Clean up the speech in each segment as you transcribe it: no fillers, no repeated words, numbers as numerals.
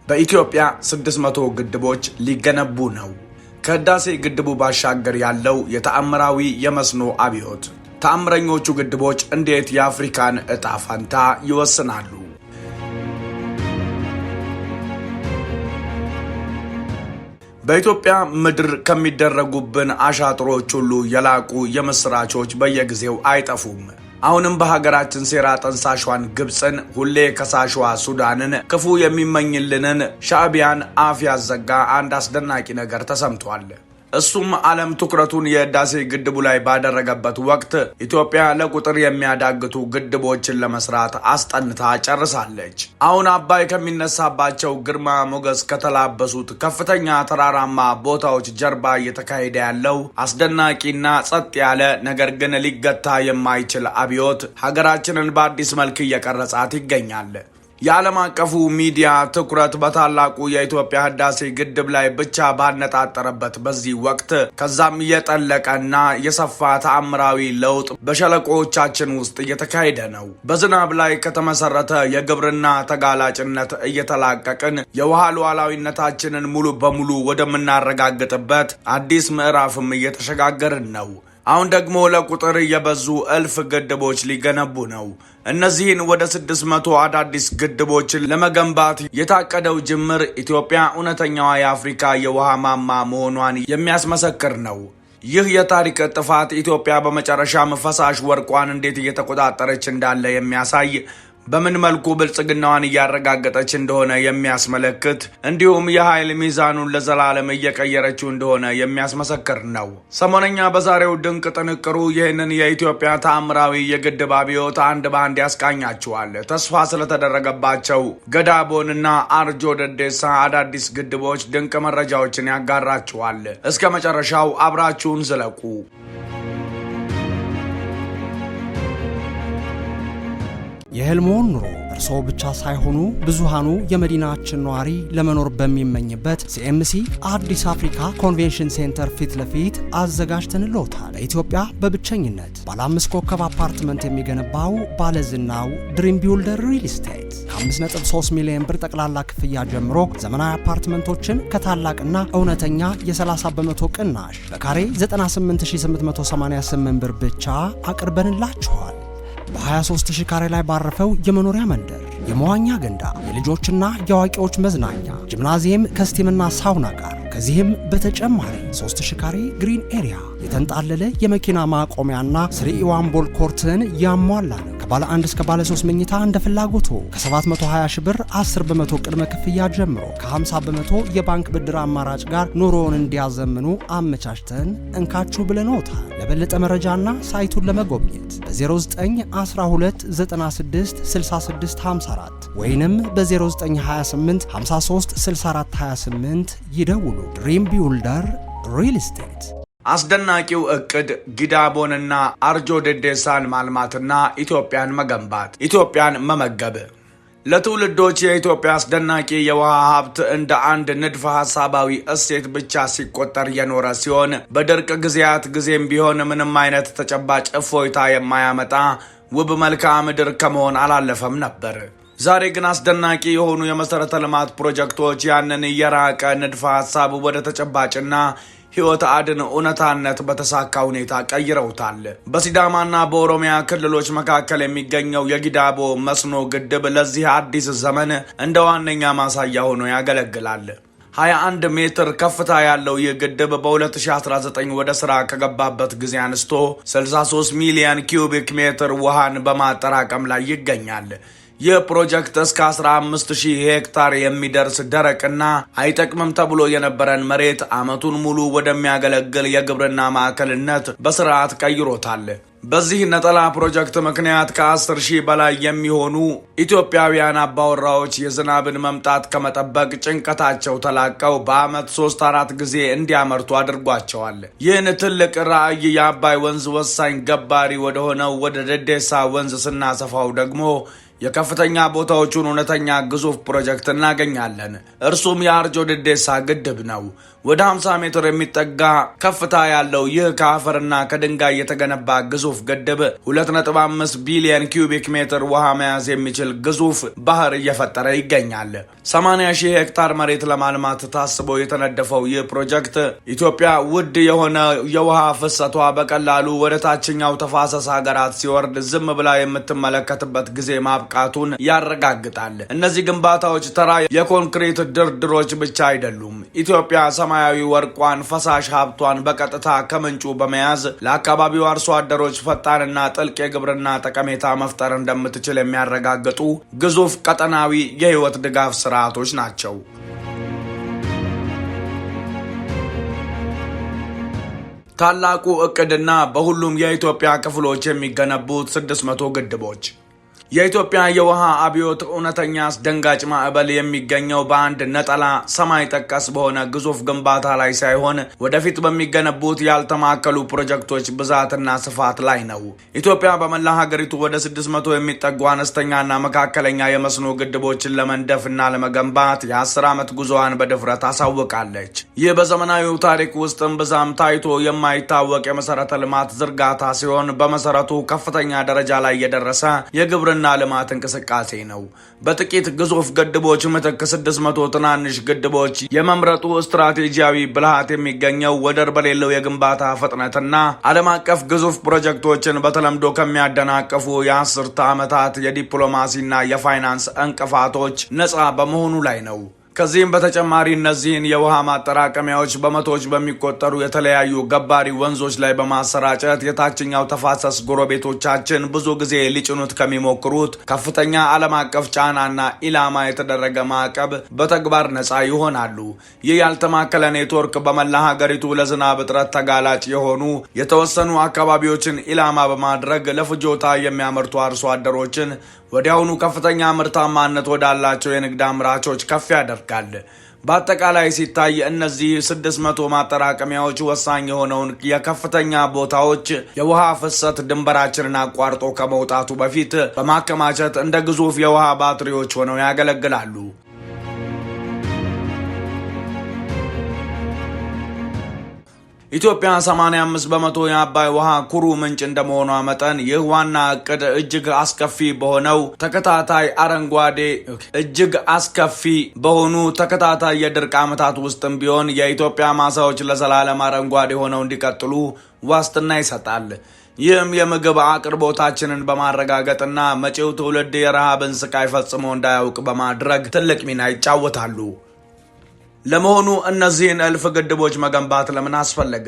በኢትዮጵያ 600 ግድቦች ሊገነቡ ነው። ከህዳሴ ግድቡ ባሻገር ያለው የተአምራዊ የመስኖ አብዮት። ተአምረኞቹ ግድቦች እንዴት የአፍሪካን ዕጣ ፈንታ ይወስናሉ? በኢትዮጵያ ምድር ከሚደረጉብን አሻጥሮች ሁሉ የላቁ የምስራቾች በየጊዜው አይጠፉም። አሁንም በሀገራችን ሴራ ጠንሳሿን ግብፅን፣ ሁሌ ከሳሿ ሱዳንን፣ ክፉ የሚመኝልንን ሻዕቢያን አፍ ያዘጋ አንድ አስደናቂ ነገር ተሰምቷል። እሱም ዓለም ትኩረቱን የህዳሴ ግድቡ ላይ ባደረገበት ወቅት ኢትዮጵያ ለቁጥር የሚያዳግቱ ግድቦችን ለመስራት አስጠንታ ጨርሳለች። አሁን አባይ ከሚነሳባቸው ግርማ ሞገስ ከተላበሱት ከፍተኛ ተራራማ ቦታዎች ጀርባ እየተካሄደ ያለው አስደናቂና ጸጥ ያለ ነገር ግን ሊገታ የማይችል አብዮት ሀገራችንን በአዲስ መልክ እየቀረጻት ይገኛል። የዓለም አቀፉ ሚዲያ ትኩረት በታላቁ የኢትዮጵያ ህዳሴ ግድብ ላይ ብቻ ባነጣጠረበት በዚህ ወቅት ከዛም የጠለቀና የሰፋ ተአምራዊ ለውጥ በሸለቆዎቻችን ውስጥ እየተካሄደ ነው። በዝናብ ላይ ከተመሰረተ የግብርና ተጋላጭነት እየተላቀቅን የውሃ ሉዓላዊነታችንን ሙሉ በሙሉ ወደምናረጋግጥበት አዲስ ምዕራፍም እየተሸጋገርን ነው። አሁን ደግሞ ለቁጥር የበዙ እልፍ ግድቦች ሊገነቡ ነው። እነዚህን ወደ 600 አዳዲስ ግድቦችን ለመገንባት የታቀደው ጅምር ኢትዮጵያ እውነተኛዋ የአፍሪካ የውሃ ማማ መሆኗን የሚያስመሰክር ነው። ይህ የታሪክ ጥፋት ኢትዮጵያ በመጨረሻም ፈሳሽ ወርቋን እንዴት እየተቆጣጠረች እንዳለ የሚያሳይ፣ በምን መልኩ ብልጽግናዋን እያረጋገጠች እንደሆነ የሚያስመለክት፣ እንዲሁም የኃይል ሚዛኑን ለዘላለም እየቀየረችው እንደሆነ የሚያስመሰክር ነው። ሰሞነኛ በዛሬው ድንቅ ጥንቅሩ ይህንን የኢትዮጵያ ተአምራዊ የግድብ አብዮት አንድ በአንድ ያስቃኛችኋል። ተስፋ ስለተደረገባቸው ገዳቦንና አርጆ ደዴሳ አዳዲስ ግድቦች ድንቅ መረጃዎችን ያጋራችኋል። እስከ መጨረሻው አብራችሁን ዝለቁ። የህልሞን ኑሮ እርስዎ ብቻ ሳይሆኑ ብዙሃኑ የመዲናችን ነዋሪ ለመኖር በሚመኝበት ሲኤምሲ አዲስ አፍሪካ ኮንቬንሽን ሴንተር ፊት ለፊት አዘጋጅተንልዎታል። በኢትዮጵያ በብቸኝነት ባለ 5 ኮከብ አፓርትመንት የሚገነባው ባለዝናው ድሪም ቢውልደር ሪል ስቴት ከ5.3 ሚሊዮን ብር ጠቅላላ ክፍያ ጀምሮ ዘመናዊ አፓርትመንቶችን ከታላቅና እውነተኛ የ30 በመቶ ቅናሽ በካሬ 98888 ብር ብቻ አቅርበንላችኋል። በ23000 ካሬ ላይ ባረፈው የመኖሪያ መንደር የመዋኛ ገንዳ፣ የልጆችና የአዋቂዎች መዝናኛ፣ ጂምናዚየም ከስቲምና ሳውና ጋር ከዚህም በተጨማሪ 3000 ካሬ ግሪን ኤሪያ፣ የተንጣለለ የመኪና ማቆሚያና 3 ቦል ኮርትን ያሟላ ነው። ከባለ 1 እስከ ባለ 3 መኝታ እንደ ፍላጎቱ ከ720 ሺህ ብር 10 በመቶ ቅድመ ክፍያ ጀምሮ ከ50 በመቶ የባንክ ብድር አማራጭ ጋር ኑሮውን እንዲያዘምኑ አመቻችተን እንካችሁ ብለንዎታል። ለበለጠ መረጃና ሳይቱን ለመጎብኘት በ0912 96 66 54 ወይንም በ0928 53 64 28 ይደውሉ። ድሪም ቢውልደር ሪል ስቴት። አስደናቂው እቅድ ጊዳቦንና አርጆ ደዴሳን ማልማትና ኢትዮጵያን መገንባት፣ ኢትዮጵያን መመገብ። ለትውልዶች የኢትዮጵያ አስደናቂ የውሃ ሀብት እንደ አንድ ንድፈ ሐሳባዊ እሴት ብቻ ሲቆጠር የኖረ ሲሆን በድርቅ ጊዜያት ጊዜም ቢሆን ምንም አይነት ተጨባጭ እፎይታ የማያመጣ ውብ መልክዓ ምድር ከመሆን አላለፈም ነበር። ዛሬ ግን አስደናቂ የሆኑ የመሰረተ ልማት ፕሮጀክቶች ያንን የራቀ ንድፈ ሐሳብ ወደ ተጨባጭና ሕይወት አድን እውነታነት በተሳካ ሁኔታ ቀይረውታል። በሲዳማና በኦሮሚያ ክልሎች መካከል የሚገኘው የጊዳቦ መስኖ ግድብ ለዚህ አዲስ ዘመን እንደ ዋነኛ ማሳያ ሆኖ ያገለግላል። 21 ሜትር ከፍታ ያለው ይህ ግድብ በ2019 ወደ ሥራ ከገባበት ጊዜ አንስቶ 63 ሚሊዮን ኪዩቢክ ሜትር ውሃን በማጠራቀም ላይ ይገኛል። ይህ ፕሮጀክት እስከ 15000 ሄክታር የሚደርስ ደረቅና አይጠቅምም ተብሎ የነበረን መሬት ዓመቱን ሙሉ ወደሚያገለግል የግብርና ማዕከልነት በስርዓት ቀይሮታል። በዚህ ነጠላ ፕሮጀክት ምክንያት ከ10,000 በላይ የሚሆኑ ኢትዮጵያውያን አባወራዎች የዝናብን መምጣት ከመጠበቅ ጭንቀታቸው ተላቀው በዓመት 3-4 ጊዜ እንዲያመርቱ አድርጓቸዋል። ይህን ትልቅ ራዕይ የአባይ ወንዝ ወሳኝ ገባሪ ወደሆነው ወደ ደዴሳ ወንዝ ስናሰፋው ደግሞ የከፍተኛ ቦታዎቹን እውነተኛ ግዙፍ ፕሮጀክት እናገኛለን። እርሱም የአርጆ ደዴሳ ግድብ ነው። ወደ 50 ሜትር የሚጠጋ ከፍታ ያለው ይህ ከአፈርና ከድንጋይ የተገነባ ግዙፍ ግድብ 2.5 ቢሊዮን ኪዩቢክ ሜትር ውሃ መያዝ የሚችል ግዙፍ ባህር እየፈጠረ ይገኛል። 80,000 ሄክታር መሬት ለማልማት ታስቦ የተነደፈው ይህ ፕሮጀክት ኢትዮጵያ ውድ የሆነ የውሃ ፍሰቷ በቀላሉ ወደ ታችኛው ተፋሰስ ሀገራት ሲወርድ ዝም ብላ የምትመለከትበት ጊዜ ማብቃቱን ያረጋግጣል። እነዚህ ግንባታዎች ተራ የኮንክሪት ድርድሮች ብቻ አይደሉም። ኢትዮጵያ ሰማያዊ ወርቋን ፈሳሽ ሀብቷን በቀጥታ ከምንጩ በመያዝ ለአካባቢው አርሶ አደሮች ፈጣንና ጥልቅ የግብርና ጠቀሜታ መፍጠር እንደምትችል የሚያረጋግጡ ግዙፍ ቀጠናዊ የህይወት ድጋፍ ስርዓቶች ናቸው። ታላቁ እቅድና በሁሉም የኢትዮጵያ ክፍሎች የሚገነቡት 600 ግድቦች። የኢትዮጵያ የውሃ አብዮት እውነተኛ አስደንጋጭ ማዕበል የሚገኘው በአንድ ነጠላ ሰማይ ጠቀስ በሆነ ግዙፍ ግንባታ ላይ ሳይሆን ወደፊት በሚገነቡት ያልተማከሉ ፕሮጀክቶች ብዛትና ስፋት ላይ ነው። ኢትዮጵያ በመላ ሀገሪቱ ወደ 600 የሚጠጉ አነስተኛና መካከለኛ የመስኖ ግድቦችን ለመንደፍና ለመገንባት የ10 ዓመት ጉዞዋን በድፍረት አሳውቃለች። ይህ በዘመናዊው ታሪክ ውስጥም ብዛም ታይቶ የማይታወቅ የመሰረተ ልማት ዝርጋታ ሲሆን በመሰረቱ ከፍተኛ ደረጃ ላይ የደረሰ የግብርና ልማት እንቅስቃሴ ነው። በጥቂት ግዙፍ ግድቦች ምትክ 600 ትናንሽ ግድቦች የመምረጡ ስትራቴጂያዊ ብልሃት የሚገኘው ወደር በሌለው የግንባታ ፍጥነትና ዓለም አቀፍ ግዙፍ ፕሮጀክቶችን በተለምዶ ከሚያደናቅፉ የ10 ዓመታት የዲፕሎማሲና የፋይናንስ እንቅፋቶች ነፃ በመሆኑ ላይ ነው። ከዚህም በተጨማሪ እነዚህን የውሃ ማጠራቀሚያዎች በመቶዎች በሚቆጠሩ የተለያዩ ገባሪ ወንዞች ላይ በማሰራጨት የታችኛው ተፋሰስ ጎረቤቶቻችን ብዙ ጊዜ ሊጭኑት ከሚሞክሩት ከፍተኛ ዓለም አቀፍ ጫናና ኢላማ የተደረገ ማዕቀብ በተግባር ነፃ ይሆናሉ። ይህ ያልተማከለ ኔትወርክ በመላ ሀገሪቱ ለዝናብ እጥረት ተጋላጭ የሆኑ የተወሰኑ አካባቢዎችን ኢላማ በማድረግ ለፍጆታ የሚያመርቱ አርሶ አደሮችን ወዲያውኑ ከፍተኛ ምርታማነት ወዳላቸው የንግድ አምራቾች ከፍ ያደርጋል። በአጠቃላይ ሲታይ እነዚህ 600 ማጠራቀሚያዎች ወሳኝ የሆነውን የከፍተኛ ቦታዎች የውሃ ፍሰት ድንበራችንን አቋርጦ ከመውጣቱ በፊት በማከማቸት እንደ ግዙፍ የውሃ ባትሪዎች ሆነው ያገለግላሉ። ኢትዮጵያ 85 በመቶ የአባይ ውሃ ኩሩ ምንጭ እንደመሆኗ መጠን ይህ ዋና እቅድ እጅግ አስከፊ በሆኑ ተከታታይ የድርቅ ዓመታት ውስጥም ቢሆን የኢትዮጵያ ማሳዎች ለዘላለም አረንጓዴ ሆነው እንዲቀጥሉ ዋስትና ይሰጣል። ይህም የምግብ አቅርቦታችንን በማረጋገጥና መጪው ትውልድ የረሃብን ስቃይ ፈጽሞ እንዳያውቅ በማድረግ ትልቅ ሚና ይጫወታሉ። ለመሆኑ እነዚህን እልፍ ግድቦች መገንባት ለምን አስፈለገ?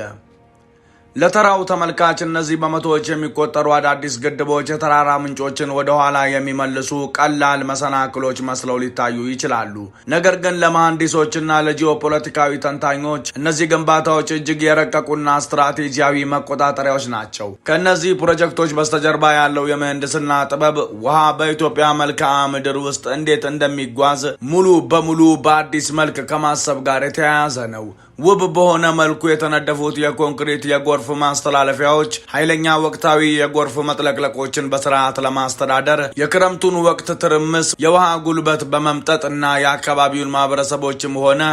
ለተራው ተመልካች እነዚህ በመቶዎች የሚቆጠሩ አዳዲስ ግድቦች የተራራ ምንጮችን ወደ ኋላ የሚመልሱ ቀላል መሰናክሎች መስለው ሊታዩ ይችላሉ። ነገር ግን ለመሐንዲሶችና ለጂኦፖለቲካዊ ተንታኞች እነዚህ ግንባታዎች እጅግ የረቀቁና ስትራቴጂያዊ መቆጣጠሪያዎች ናቸው። ከእነዚህ ፕሮጀክቶች በስተጀርባ ያለው የምህንድስና ጥበብ ውሃ በኢትዮጵያ መልክዓ ምድር ውስጥ እንዴት እንደሚጓዝ ሙሉ በሙሉ በአዲስ መልክ ከማሰብ ጋር የተያያዘ ነው። ውብ በሆነ መልኩ የተነደፉት የኮንክሪት የጎርፍ ማስተላለፊያዎች ኃይለኛ ወቅታዊ የጎርፍ መጥለቅለቆችን በስርዓት ለማስተዳደር የክረምቱን ወቅት ትርምስ የውሃ ጉልበት በመምጠጥና የአካባቢውን ማህበረሰቦችም ሆነ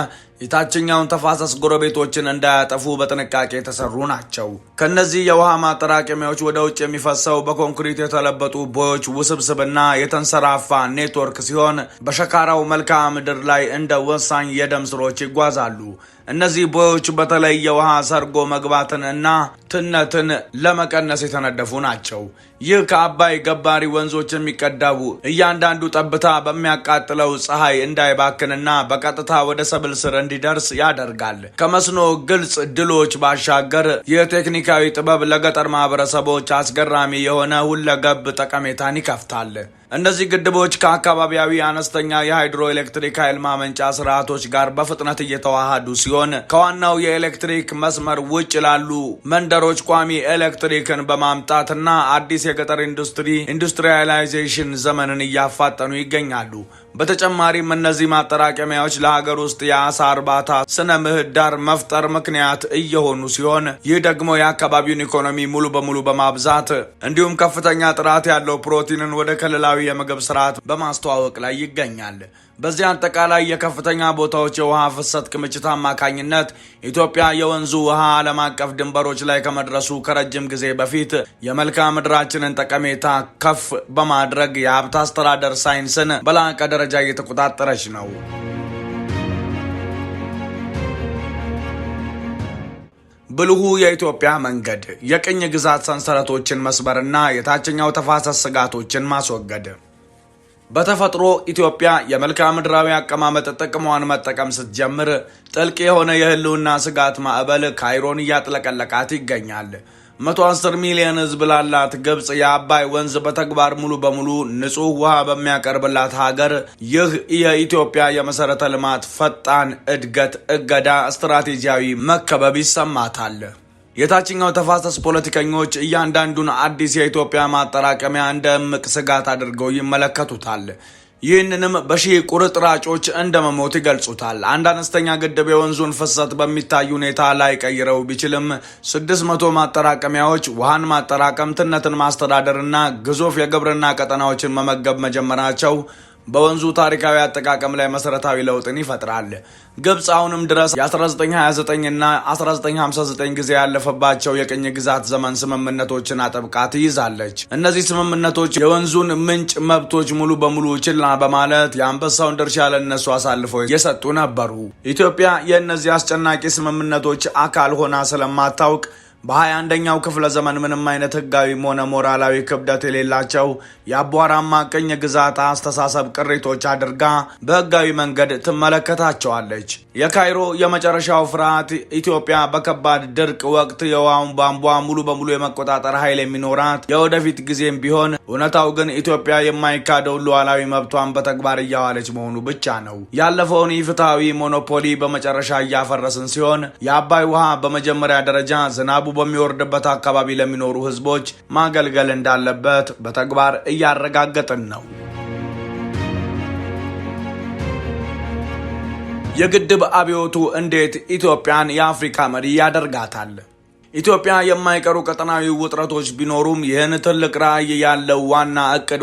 የታችኛውን ተፋሰስ ጎረቤቶችን እንዳያጠፉ በጥንቃቄ የተሰሩ ናቸው። ከነዚህ የውሃ ማጠራቀሚያዎች ወደ ውጭ የሚፈሰው በኮንክሪት የተለበጡ ቦዮች ውስብስብና የተንሰራፋ ኔትወርክ ሲሆን በሸካራው መልክዓ ምድር ላይ እንደ ወሳኝ የደም ስሮች ይጓዛሉ። እነዚህ ቦዮች በተለይ የውሃ ሰርጎ መግባትን እና ትነትን ለመቀነስ የተነደፉ ናቸው። ይህ ከአባይ ገባሪ ወንዞች የሚቀዳው እያንዳንዱ ጠብታ በሚያቃጥለው ፀሐይ እንዳይባክንና በቀጥታ ወደ ሰብል ስር እንዲደርስ ያደርጋል። ከመስኖ ግልጽ ድሎች ባሻገር የቴክኒካዊ ጥበብ ለገጠር ማህበረሰቦች አስገራሚ የሆነ ሁለገብ ጠቀሜታን ይከፍታል። እነዚህ ግድቦች ከአካባቢያዊ አነስተኛ የሃይድሮ ኤሌክትሪክ ኃይል ማመንጫ ስርዓቶች ጋር በፍጥነት እየተዋሃዱ ሲሆን ከዋናው የኤሌክትሪክ መስመር ውጭ ላሉ መንደሮች ቋሚ ኤሌክትሪክን በማምጣትና አዲስ የገጠር ኢንዱስትሪያላይዜሽን ዘመንን እያፋጠኑ ይገኛሉ። በተጨማሪም እነዚህ ማጠራቀሚያዎች ለሀገር ውስጥ የአሳ እርባታ ስነ ምህዳር መፍጠር ምክንያት እየሆኑ ሲሆን ይህ ደግሞ የአካባቢውን ኢኮኖሚ ሙሉ በሙሉ በማብዛት እንዲሁም ከፍተኛ ጥራት ያለው ፕሮቲንን ወደ ክልላዊ ባህላዊ የምግብ ስርዓት በማስተዋወቅ ላይ ይገኛል። በዚህ አጠቃላይ የከፍተኛ ቦታዎች የውሃ ፍሰት ክምችት አማካኝነት ኢትዮጵያ የወንዙ ውሃ ዓለም አቀፍ ድንበሮች ላይ ከመድረሱ ከረጅም ጊዜ በፊት የመልክዓ ምድራችንን ጠቀሜታ ከፍ በማድረግ የሀብት አስተዳደር ሳይንስን በላቀ ደረጃ እየተቆጣጠረች ነው። ብልሁ የኢትዮጵያ መንገድ የቅኝ ግዛት ሰንሰለቶችን መስበርና የታችኛው ተፋሰስ ስጋቶችን ማስወገድ። በተፈጥሮ ኢትዮጵያ የመልክዓ ምድራዊ አቀማመጥ ጥቅሟን መጠቀም ስትጀምር ጥልቅ የሆነ የህልውና ስጋት ማዕበል ካይሮን እያጥለቀለቃት ይገኛል። 110 ሚሊዮን ህዝብ ላላት ግብጽ የአባይ ወንዝ በተግባር ሙሉ በሙሉ ንጹህ ውሃ በሚያቀርብላት ሀገር ይህ የኢትዮጵያ የመሰረተ ልማት ፈጣን እድገት እገዳ ስትራቴጂያዊ መከበብ ይሰማታል። የታችኛው ተፋሰስ ፖለቲከኞች እያንዳንዱን አዲስ የኢትዮጵያ ማጠራቀሚያ እንደ እምቅ ስጋት አድርገው ይመለከቱታል። ይህንንም በሺህ ቁርጥራጮች እንደ መሞት ይገልጹታል። አንድ አነስተኛ ግድብ የወንዙን ፍሰት በሚታይ ሁኔታ ላይ ቀይረው ቢችልም 600 ማጠራቀሚያዎች ውሃን ማጠራቀም፣ ትነትን ማስተዳደርና ግዙፍ የግብርና ቀጠናዎችን መመገብ መጀመራቸው በወንዙ ታሪካዊ አጠቃቀም ላይ መሰረታዊ ለውጥን ይፈጥራል። ግብጽ አሁንም ድረስ የ1929 እና 1959 ጊዜ ያለፈባቸው የቅኝ ግዛት ዘመን ስምምነቶችን አጥብቃ ትይዛለች። እነዚህ ስምምነቶች የወንዙን ምንጭ መብቶች ሙሉ በሙሉ ችላ በማለት የአንበሳውን ድርሻ ለነሱ አሳልፈው የሰጡ ነበሩ። ኢትዮጵያ የእነዚህ አስጨናቂ ስምምነቶች አካል ሆና ስለማታውቅ በ21ኛው ክፍለ ዘመን ምንም አይነት ህጋዊም ሆነ ሞራላዊ ክብደት የሌላቸው የአቧራማ ቅኝ ግዛት አስተሳሰብ ቅሪቶች አድርጋ በህጋዊ መንገድ ትመለከታቸዋለች። የካይሮ የመጨረሻው ፍርሃት ኢትዮጵያ በከባድ ድርቅ ወቅት የውሃውን ቧንቧ ሙሉ በሙሉ የመቆጣጠር ኃይል የሚኖራት የወደፊት ጊዜም ቢሆን፣ እውነታው ግን ኢትዮጵያ የማይካደውን ሉዓላዊ መብቷን በተግባር እያዋለች መሆኑ ብቻ ነው። ያለፈውን ኢፍትሐዊ ሞኖፖሊ በመጨረሻ እያፈረስን ሲሆን የአባይ ውሃ በመጀመሪያ ደረጃ ዝናቡ በሚወርድበት አካባቢ ለሚኖሩ ህዝቦች ማገልገል እንዳለበት በተግባር እያረጋገጥን ነው። የግድብ አብዮቱ እንዴት ኢትዮጵያን የአፍሪካ መሪ ያደርጋታል? ኢትዮጵያ የማይቀሩ ቀጠናዊ ውጥረቶች ቢኖሩም ይህን ትልቅ ራዕይ ያለው ዋና እቅድ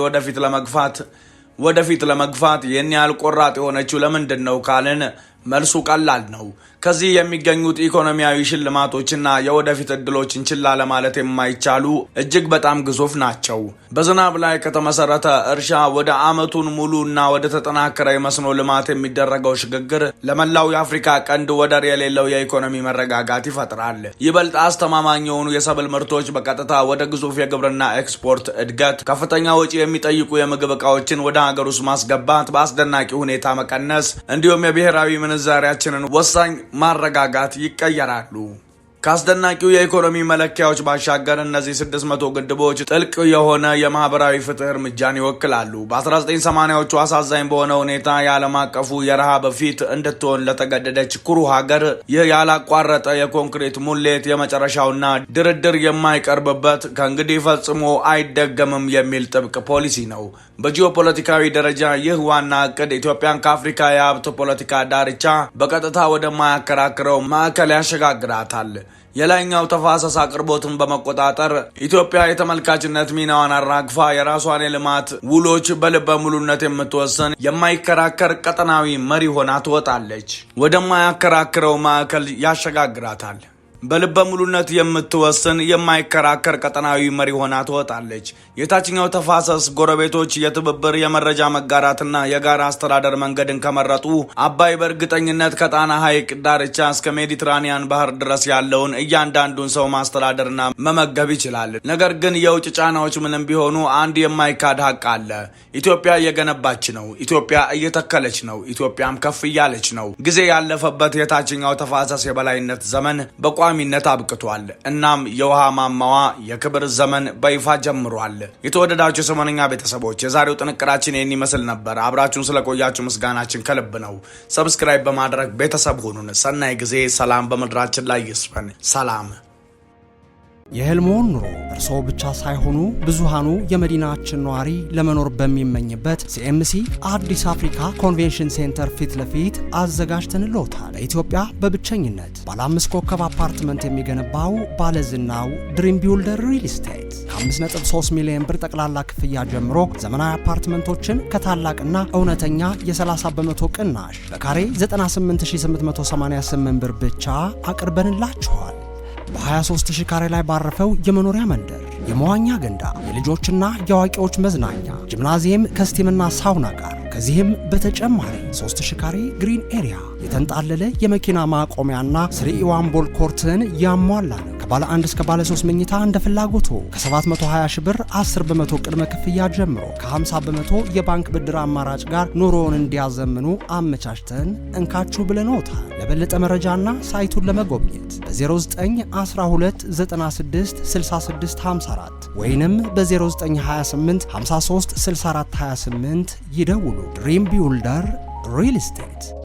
ወደፊት ለመግፋት ይህን ያህል ቆራጥ የሆነችው ለምንድን ነው ካልን መልሱ ቀላል ነው። ከዚህ የሚገኙት ኢኮኖሚያዊ ሽልማቶችና የወደፊት እድሎችን ችላ ለማለት የማይቻሉ እጅግ በጣም ግዙፍ ናቸው። በዝናብ ላይ ከተመሰረተ እርሻ ወደ ዓመቱን ሙሉና ወደ ተጠናከረ የመስኖ ልማት የሚደረገው ሽግግር ለመላው የአፍሪካ ቀንድ ወደር የሌለው የኢኮኖሚ መረጋጋት ይፈጥራል። ይበልጥ አስተማማኝ የሆኑ የሰብል ምርቶች በቀጥታ ወደ ግዙፍ የግብርና ኤክስፖርት እድገት፣ ከፍተኛ ወጪ የሚጠይቁ የምግብ ዕቃዎችን ወደ ሀገር ውስጥ ማስገባት በአስደናቂ ሁኔታ መቀነስ፣ እንዲሁም የብሔራዊ ምንዛሪያችንን ወሳኝ ማረጋጋት ይቀየራሉ። ከአስደናቂው የኢኮኖሚ መለኪያዎች ባሻገር እነዚህ 600 ግድቦች ጥልቅ የሆነ የማህበራዊ ፍትህ እርምጃን ይወክላሉ። በ1980ዎቹ አሳዛኝ በሆነ ሁኔታ የዓለም አቀፉ የረሃብ ፊት እንድትሆን ለተገደደች ኩሩ ሀገር ይህ ያላቋረጠ የኮንክሪት ሙሌት የመጨረሻውና ድርድር የማይቀርብበት ከእንግዲህ ፈጽሞ አይደገምም የሚል ጥብቅ ፖሊሲ ነው። በጂኦፖለቲካዊ ደረጃ ይህ ዋና እቅድ ኢትዮጵያን ከአፍሪካ የሀብት ፖለቲካ ዳርቻ በቀጥታ ወደማያከራክረው ማዕከል ያሸጋግራታል። የላይኛው ተፋሰስ አቅርቦትን በመቆጣጠር ኢትዮጵያ የተመልካችነት ሚናዋን አራግፋ የራሷን የልማት ውሎች በልበ ሙሉነት የምትወስን የማይከራከር ቀጠናዊ መሪ ሆና ትወጣለች። ወደማያከራክረው ማዕከል ያሸጋግራታል። በልበ ሙሉነት የምትወስን የማይከራከር ቀጠናዊ መሪ ሆና ትወጣለች። የታችኛው ተፋሰስ ጎረቤቶች የትብብር የመረጃ መጋራትና የጋራ አስተዳደር መንገድን ከመረጡ አባይ በእርግጠኝነት ከጣና ሐይቅ ዳርቻ እስከ ሜዲትራኒያን ባህር ድረስ ያለውን እያንዳንዱን ሰው ማስተዳደርና መመገብ ይችላል። ነገር ግን የውጭ ጫናዎች ምንም ቢሆኑ አንድ የማይካድ ሀቅ አለ። ኢትዮጵያ እየገነባች ነው። ኢትዮጵያ እየተከለች ነው። ኢትዮጵያም ከፍ እያለች ነው። ጊዜ ያለፈበት የታችኛው ተፋሰስ የበላይነት ዘመን በቋሚነት አብቅቷል። እናም የውሃ ማማዋ የክብር ዘመን በይፋ ጀምሯል። የተወደዳችሁ የሰሞነኛ ቤተሰቦች የዛሬው ጥንቅራችን ይህን ይመስል ነበር። አብራችሁን ስለቆያችሁ ምስጋናችን ከልብ ነው። ሰብስክራይብ በማድረግ ቤተሰብ ሁኑን። ሰናይ ጊዜ። ሰላም በምድራችን ላይ ይስፈን። ሰላም የህልሞን ኑሮ እርስዎ ብቻ ሳይሆኑ ብዙሃኑ የመዲናችን ነዋሪ ለመኖር በሚመኝበት ሲኤምሲ አዲስ አፍሪካ ኮንቬንሽን ሴንተር ፊት ለፊት አዘጋጅተንልዎታል። በኢትዮጵያ በብቸኝነት ባለ 5 ኮከብ አፓርትመንት የሚገነባው ባለዝናው ድሪም ቢውልደር ሪል ስቴት ከ5.3 ሚሊዮን ብር ጠቅላላ ክፍያ ጀምሮ ዘመናዊ አፓርትመንቶችን ከታላቅና እውነተኛ የ30 በመቶ ቅናሽ በካሬ 98888 ብር ብቻ አቅርበንላችኋል። በ23000 ካሬ ላይ ባረፈው የመኖሪያ መንደር የመዋኛ ገንዳ፣ የልጆችና የአዋቂዎች መዝናኛ፣ ጂምናዚየም ከስቲምና ሳውና ጋር ከዚህም በተጨማሪ 3000 ካሬ ግሪን ኤሪያ፣ የተንጣለለ የመኪና ማቆሚያና 3-in-1 ቦል ኮርትን ያሟላ ነው። ከባለ 1 እስከ ባለ 3 መኝታ እንደ ፍላጎቶ ከ720 ሺህ ብር 10 በመቶ ቅድመ ክፍያ ጀምሮ ከ50 በመቶ የባንክ ብድር አማራጭ ጋር ኑሮውን እንዲያዘምኑ አመቻችተን እንካችሁ ብለንዎታል። ለበለጠ መረጃና ሳይቱን ለመጎብኘት በ0912966654 ወይንም በ0928 536428 ይደውሉ። ድሪም ቢውልደር ሪል ስቴት